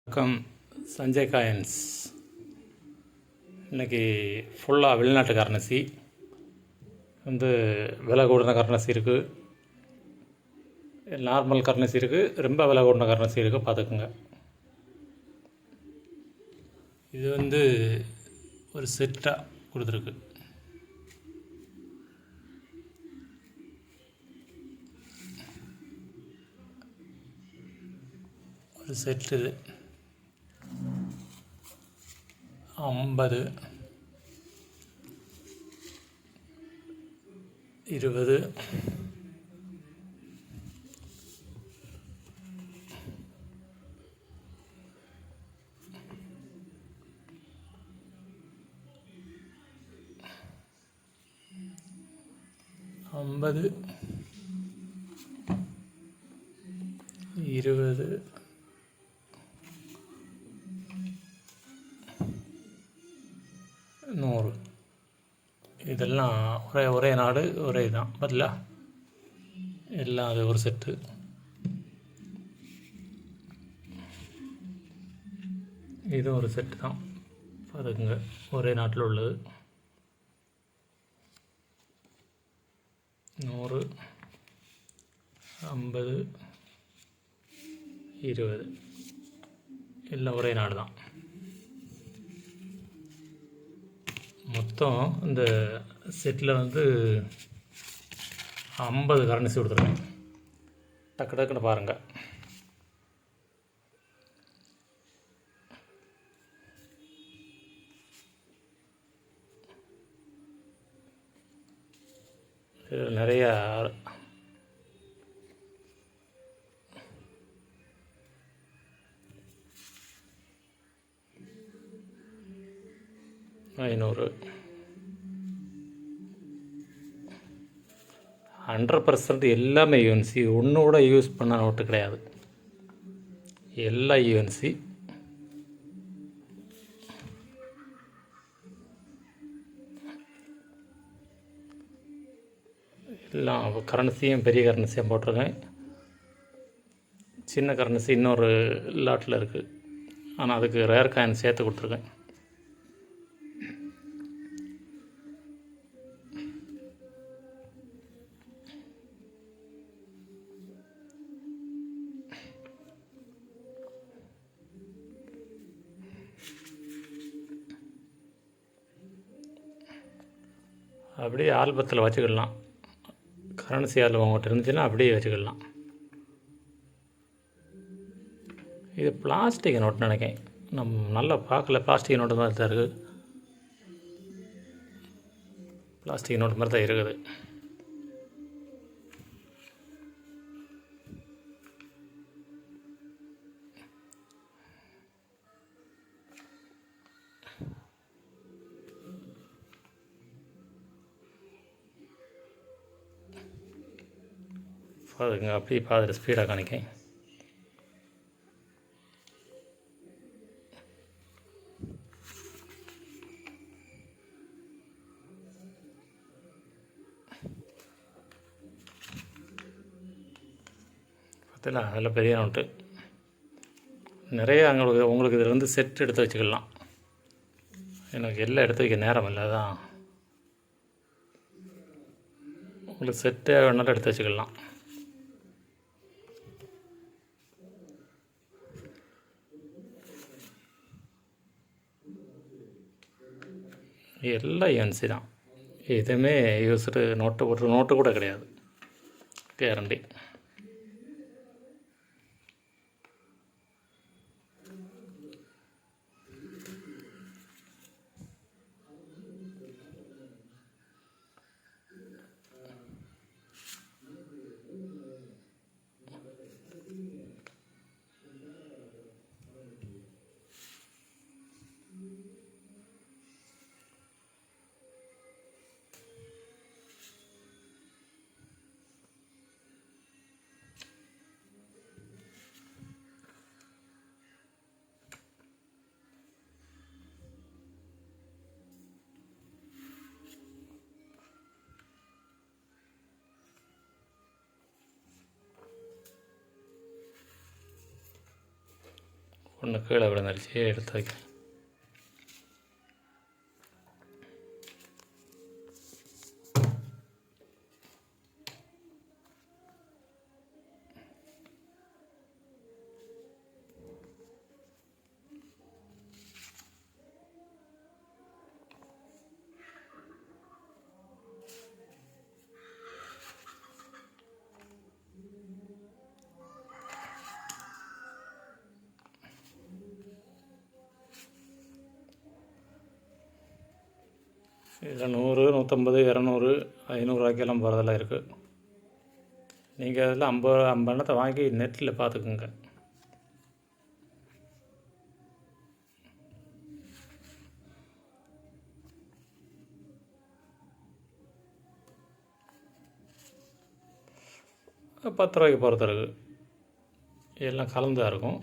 வணக்கம். சஞ்சய் காயின்ஸ். இன்றைக்கி ஃபுல்லாக வெளிநாட்டு கரன்சி விலை கூடின கரன்சி இருக்குது, நார்மல் கரன்சி இருக்குது, ரொம்ப விலை கூடின கரன்சி இருக்குது. பார்த்துக்குங்க. இது ஒரு செட்டாக கொடுத்துருக்கு. ஒரு செட்டு இது 50 20 50 20 100. இதெல்லாம் ஒரே நாடு ஒரே தான். பதிலா எல்லாம் அது ஒரு செட்டு. இது ஒரு செட்டு தான். பார்த்துக்குங்க, ஒரே நாட்டில் உள்ளது. 100 50 20 எல்லாம் ஒரே நாடு தான். மொத்தம் இந்த செட்டில் 50 கரன்சி கொடுத்துருக்கேன். டக்கு டக்குன்னு பாருங்கள். நிறையா 500 100% எல்லாமே யூஎன்சி. ஒன்று கூட யூஸ் பண்ண நோட்டு கிடையாது. எல்லாம் யூஎன்சி. எல்லாம் கரன்சியும் பெரிய கரன்சியும் போட்டிருக்கேன். சின்ன கரன்சி இன்னொரு லாட்டில் இருக்குது, ஆனால் அதுக்கு ரேர் காயின் சேர்த்து கொடுத்துருக்கேன். அப்படியே ஆல்பத்தில் வச்சுக்கிடலாம். கரன்சி ஆல்பம் உங்கள்கிட்ட இருந்துச்சுன்னா அப்படியே வச்சுக்கிடலாம். இது பிளாஸ்டிக் நோட்டு நினைக்கிறேன். நம்ம நல்லா பார்க்கல. பிளாஸ்டிக் நோட்டு மாதிரி தான் இருக்குது. பிளாஸ்டிக் நோட்டு மாதிரி தான் இருக்குது. பாருங்க, அப்படியே பார்த்துட்டு ஸ்பீடாக காணிக்கேன். பார்த்தீங்களா, அதில் பெரிய நோட்டு நிறைய. உங்களுக்கு இதில் செட் எடுத்து வச்சுக்கலாம். எனக்கு எல்லாம் எடுத்து வைக்க நேரம் இல்லை, அதான் உங்களுக்கு செட்டே வேணாலும் எடுத்து வச்சுக்கலாம். எல்லாம் யூஎன்சி தான். எதுவுமே யூஸ்டு நோட்டு கூட கிடையாது. கேரண்டி. ஒன்று கீழே விழுந்துருச்சு, எடுத்து வைக்கிறேன். இதில் 100, 150, 200, 500 ரூபாய்க்கெல்லாம் போகிறதெல்லாம் இருக்குது. நீங்கள் அதில் 50 எண்ணத்தை வாங்கி நெட்டில் பார்த்துக்குங்க. ₹10 போகிறது இருக்குது. எல்லாம் கலந்துதான் இருக்கும்.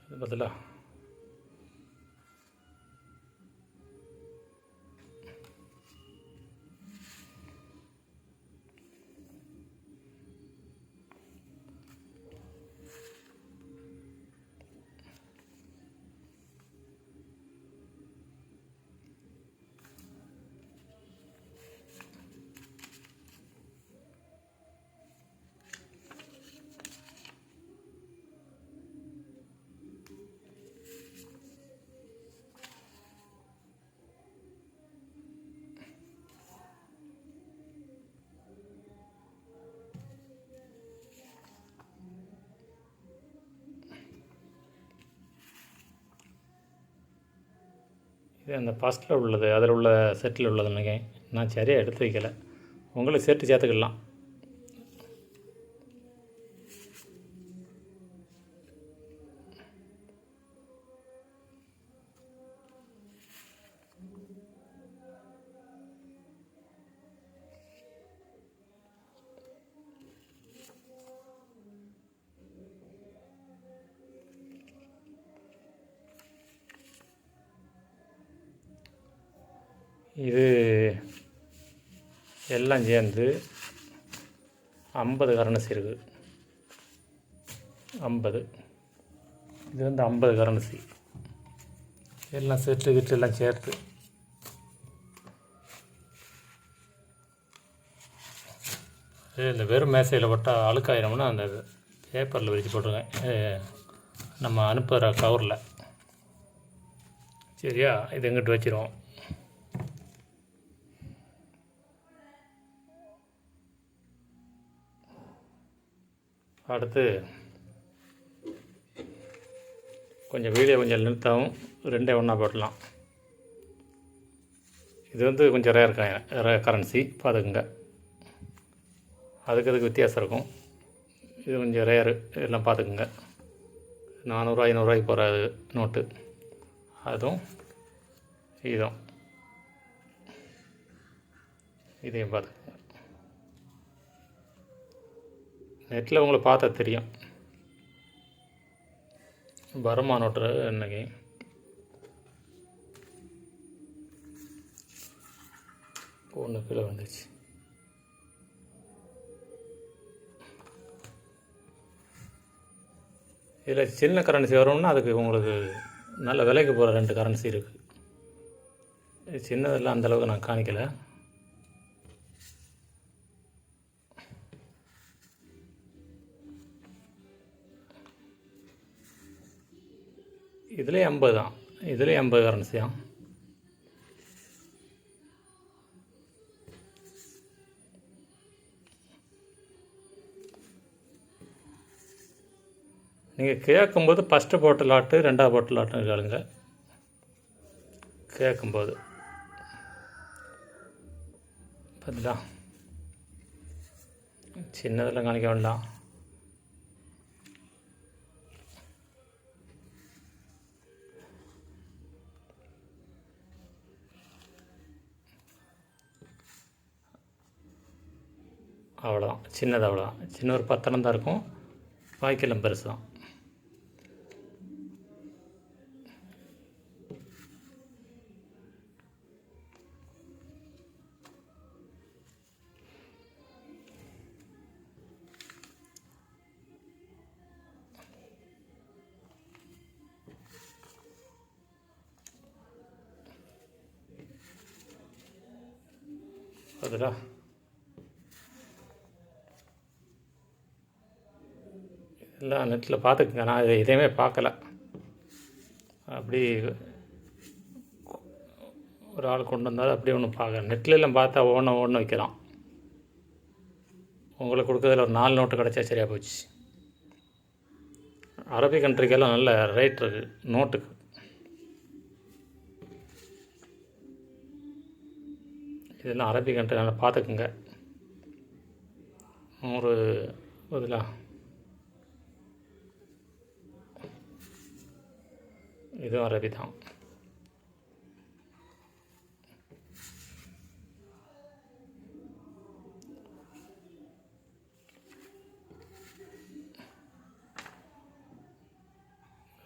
இது பதிலா இது அந்த ஃபஸ்ட்டில் உள்ளது, அதில் உள்ள செட்டில் உள்ளது நினைக்கிறேன். நான் சரியாக எடுத்து வைக்கலை. உங்களுக்கு செட்டு சேர்த்துக்கலாம். இது எல்லாம் சேர்ந்து 50 கரன்சி இருக்குது. 50, இது வந்து 50 கரன்சி எல்லாம் செட்டு கிட்டு எல்லாம் சேர்த்து. இந்த வெறும் மேசையில் போட்டால் அழுக்காயிரம்னா அந்த பேப்பரில் விரித்து போட்டுருங்க, நம்ம அனுப்புகிற கவரில். சரியா? இது எங்கிட்ட வச்சிருவோம். அடுத்து கொஞ்சம் வீடியோ கொஞ்சம் நிறுத்தவும், ரெண்டே ஒன்றா போடலாம். இது வந்து கொஞ்சம் ரேர் கரன்சி, பார்த்துக்குங்க. அதுக்கு வித்தியாசம் இருக்கும். இது கொஞ்சம் ரேரு, எல்லாம் பார்த்துக்குங்க. 400, 500 போகிற நோட்டு, அதுவும் இதுவும் இதையும் பார்த்துக்குங்க. நெட்டில் உங்களுக்கு பார்த்தா தெரியும். பர்மா நோட்டு இன்னைக்கு ஒன்று கீழே வந்துச்சு. இதில் சின்ன கரன்சி வரும்னா அதுக்கு உங்களுக்கு நல்ல விலைக்கு போகிற 2 கரன்சி இருக்குது. சின்னதெல்லாம் அந்தளவுக்கு நான் காணிக்கலை. இதிலே 50 தான். இதிலே 50 கரன்சி தான். நீங்கள் கேட்கும்போது ஃபஸ்ட்டு போட்ட லாட்டு, 2வது போட்ட லாட்டுன்னு கேளுங்க. கேட்கும்போது பார்த்தீங்களா, சின்னதெல்லாம் காணிக்க வேண்டாம். அவ்வளோதான், சின்னது அவ்வளோதான். சின்ன ஒரு 10 தான் இருக்கும், பாய்க்கெல்லாம் பெருசு தான். அதுடா இதெல்லாம் நெட்டில் பார்த்துக்குங்க. நான் எதையுமே பார்க்கல. அப்படி ஒரு ஆள் கொண்டு வந்தாலும் அப்படியே ஒன்று பார்க்க நெட்டில் எல்லாம் பார்த்தா ஒன்று வைக்கலாம். உங்களுக்கு கொடுக்குறதுல ஒரு 4 நோட்டு கிடச்சா சரியாக போச்சு. அரபி கண்ட்ரிக்கெல்லாம் நல்ல ரேட் இருக்குது நோட்டுக்கு. இதெல்லாம் அரபி கண்ட்ரி நல்லா பார்த்துக்குங்க. 100 பதிலா இதுவும் அரபி தான்.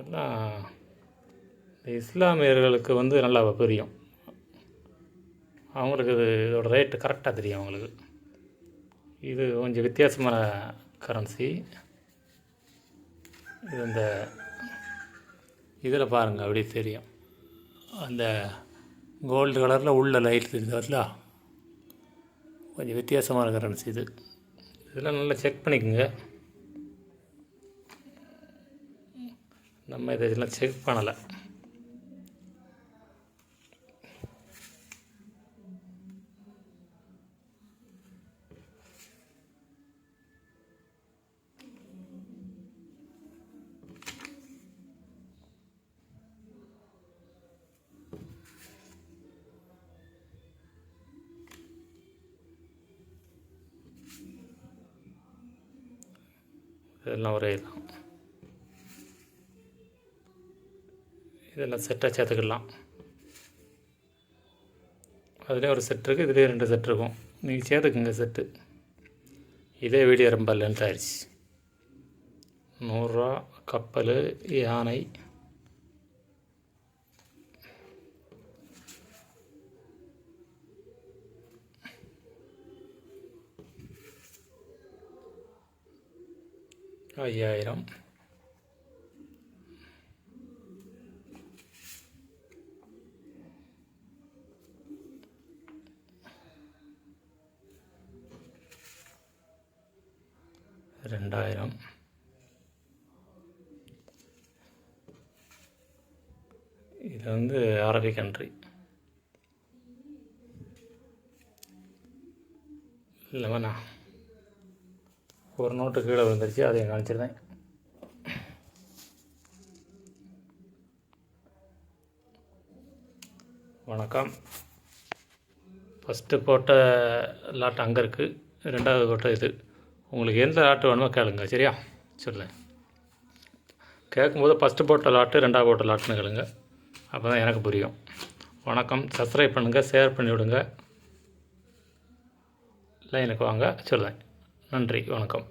எல்லாம் இந்த இஸ்லாமியர்களுக்கு நல்லா புரியும். அவங்களுக்கு இதோட ரேட்டு கரெக்டாக தெரியும் அவங்களுக்கு. இது கொஞ்சம் வித்தியாசமான கரன்சி. இது இந்த இதில் பாருங்கள் அப்படி தெரியும். அந்த கோல்டு கலரில் உள்ள லைட் தெரியுதுல, கொஞ்சம் வித்தியாசமான கரன்சி இது. இதெல்லாம் நல்லா செக் பண்ணிக்கோங்க. நம்ம இதெல்லாம் செக் பண்ணலை. இதெல்லாம் ஒரே தான். இதெல்லாம் செட்டாக சேர்த்துக்கலாம். அதுலேயே ஒரு செட் இருக்குது, இதுலேயே 2 செட் இருக்கும். நீங்கள் சேர்த்துக்குங்க செட்டு. இதே வீடியோ ரொம்ப லென்த் ஆயிடுச்சு. 100 ரூபா கப்பல் யானை ஐயாயிரம். ரெண்டாயிரம். இது அரபி கண்ட்ரி. இல்லைண்ணா ஒரு நோட்டு கீழே விழுந்துருச்சு, அதை காமிச்சிருந்தேன். வணக்கம். ஃபஸ்ட்டு போட்ட லாட் அங்கே இருக்குது, 2வது போட்ட இது. உங்களுக்கு எந்த லாட்டு வேணுமோ கேளுங்க, சரியா? சொல்லுங்கள். கேட்கும்போது ஃபஸ்ட்டு போட்ட லாட்டு 2வது போட்ட லாட்டுன்னு கேளுங்க, அப்போ தான் எனக்கு புரியும். வணக்கம். சப்ஸ்கிரைப் பண்ணுங்கள், ஷேர் பண்ணிவிடுங்க. லைனுக்கு வாங்க, சொல்லுங்கள். நன்றி, வணக்கம்.